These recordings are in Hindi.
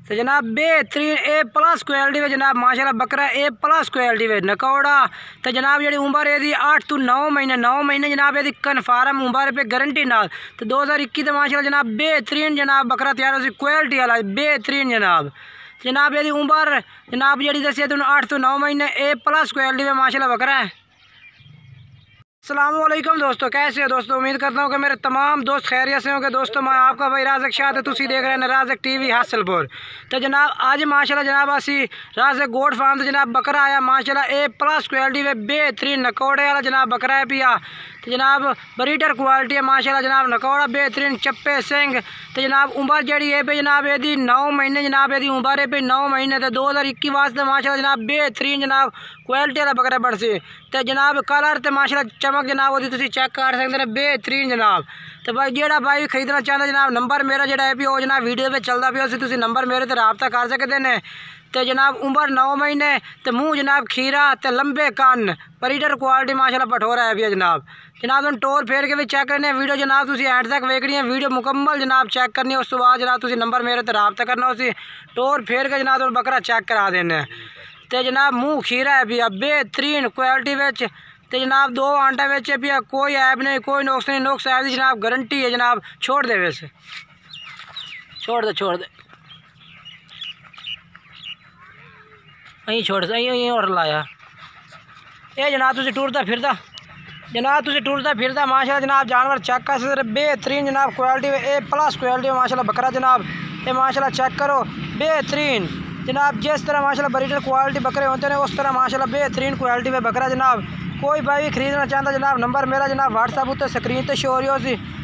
तो जनाब बेहतरीन ए प्लस क्वालिटी में जनाब माशाल्लाह बकरा ए प्लस क्वालिटी में नकौड़ा। तो जनाब जी उम्र यदि 8 तो 9 महीने जनाब यदि कन्फर्म उम्र पे गारंटी नाल। तो 2021 तो माशाल्लाह जनाब बेहतरीन जनाब बकरा तैयार हो क्वालिटी वाला बेहतरीन जनाब यदि उम्र जनाब जी दसी तुम 8 तो 9 महीने ए प्लस क्वालिटी में माशाल्लाह बकरा है। अस्सलामुअलैकुम दोस्तों, कैसे हो दोस्तों? उम्मीद करता हूँ कि मेरे तमाम दोस्त खैरियत से होंगे। दोस्तों मैं आपका भाई राज़क शाह तो तुसी देख रहे हैं राज़क टीवी हासिलपुर। तो जनाब आज माशाल्लाह जनाब असी राज़क गोट फार्म तो जनाब बकरा आया माशाल्लाह ए प्लस क्वालिटी में बेहतरीन नकौड़े वाला जनाब बकरा है पिया। तो जनाब ब्रीडर क्वालिटी है माशाल्लाह जनाब नकौड़ा बेहतरीन चप्पे सिंह। तो जनाब उम्र जड़ी है पे जनाब यदि 9 महीने जनाब यदि उम्र है पे 9 महीने। तो 2021 वास्ते माशाल्लाह जनाब बेहतरीन जनाब क्वालिटी वाला बकरा बढ़ से। तो जनाब कलर तो माशाल्लाह चमक जनाब वो तुम चेक कर सकते हैं बेहतरीन जनाब। तो भाई जेड़ा भाई खरीदना चाहता जनाब नंबर मेरा जोड़ा है वो जनाब वीडियो में चलता पे उसी नंबर मेरे से रबता कर सकते हैं। तो जनाब उम्र 9 महीने तो मुँह जनाब खीरा तो लंबे कान ब्रीडर क्वालिटी माशाल्लाह पठोरा है भी जनाब। तुम टोर फेर के भी चेक करने वीडियो जनाब तुम एंड तक वेखनी है वीडियो मुकम्मल जनाब चेक करनी है। उस तो बाद जनाब तुम नंबर मेरे से रबता करना उसी टोर फेर के जनाब तुम बकरा चेक करा देना। तो जनाब मुँह खीरा है भी बेहतरीन क्वालिटी में। तो जनाब 2 आंटा बेचे भी कोई ऐप नहीं कोई नुक्स नहीं, नुक्स ऐप की जनाब गारंटी है जनाब। छोड़ दे वैसे छोड़ दे छोड़ दे अं और लाया ये जनाब तुम टुरदा फिरदा माशाल्लाह जनाब जानवर चेक कर सकते बेहतरीन जनाब क्वालिटी में ए प्लस क्वालिटी में माशाल्लाह बकरा जनाब। ये माशाल्लाह चेक करो बेहतरीन जनाब। जिस तरह माशाल्लाह ब्रीडर क्वालिटी बकरे होते हैं उस तरह माशाल्लाह बेहतरीन क्वालिटी में बकरा जनाब। कोई भाई भी खरीदना चाहता जनाब नंबर मेरा जनाब व्हाट्सएप उत्ते स्क्रीन पर शो हो रही हो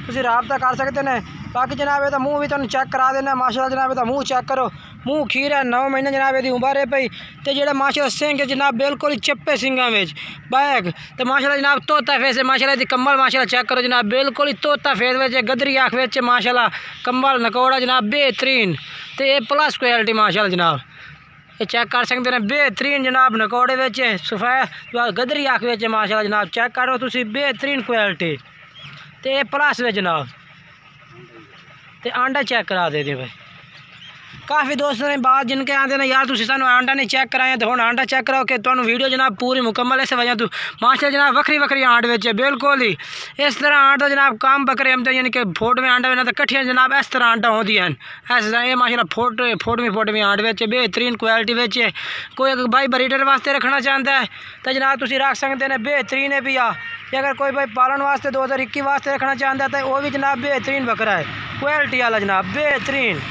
तुम रबता कर सकते हैं। बाकी जनाब ये मुँह भी तुम चेक करा देना माशाल्लाह जनाब। ये मुँह चेक करो मुँह खीर है 9 महीने जनाब यदि उम्र है पई। तो जो माशाल्लाह सिंह है जनाब बिल्कुल ही चप्पे सिंगा में बैग। तो माशाल्लाह जनाब तोता फेस है माशाल्लाह यदि कम्बल माशाल्लाह चेक करो जनाब बिल्कुल ही तोता फेस में गदरी आँख में माशाल्लाह कम्बल नकौड़ा जनाब बेहतरीन। तो ये प्लस क्वालिटी माशाल्लाह जनाब ये चेक कर सकते हैं बेहतरीन जनाब नकौड़े में सफ़ेद गदरी आँख में माशाल्लाह जनाब चेक करो तुम बेहतरीन क्वालिटी। तो ये प्लस में जनाब तो आंडा चेक करा दे भाई। काफ़ी दोस्तों ने बात जिनके आते हैं यार तुम सू आंडा नहीं चेक कराया तो हम आंडा चेक कराओ कि तुम वीडियो जनाब पूरी मुकम्मल इस वजह तू माशाल्लाह जनाब वक्री आंड बेचे बिल्कुल ही इस तरह आंडा जनाब काम बकरे हम तो यानी कि फोट में आंडा बना तो कट्ठियाँ जनाब इस तरह आंडा होती हैं ऐसे तरह ये माशाल्लाह फोट में आंड बेचे बेहतरीन क्वालिटी बेचे। कोई भाई ब्रीडर वास्ते रखना चाहता है तो जनाब तुम रख सकते हैं बेहतरीन है भी अगर कोई भाई पालन वास्ते 2021 वास्ते रखना चाहता है तो वो भी जनाब बेहतरीन बकरा है क्वालिटी वाला जनाब बेहतरीन।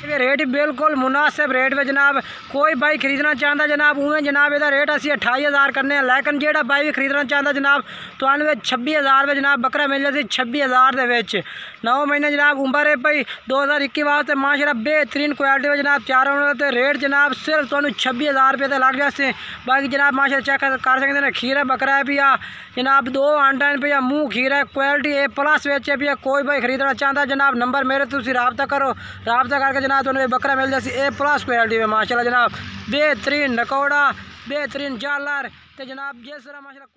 रेट बिल्कुल मुनासिब रेट में जनाब। कोई भाई खरीदना चाहता जनाब उमें जनाब यदा रेट असी 28,000 करने हैं। लेकिन जेड़ा भाई भी खरीदना चाहता जनाब तो 26,000 में जनाब बकरा मिल जाती 26,000 के 9 महीने जनाब उम्र है भाई 2021 वास्ते माशाल्लाह बेहतरीन क्वालिटी में जनाब चारों तो रेट जनाब सिर्फ तो 26,000 रुपये लग जाते। बाकी जनाब माशाल्लाह चेक कर सकते हैं खीरा बकरा है भैया जनाब 2 आंटा भैया मुँह खीरा है क्वालिटी ए प्लस बेचे भैया। कोई भाई खरीदना चाहता जनाब नंबर मेरे तुम रबता करो रबता करके जनाब तो बकरा मिल जाती ए प्लस क्वालिटी में माशाल्लाह जनाब बेहतरीन नकौड़ा बेहतरीन जालर। तो जनाब जिस तरह माशाल्लाह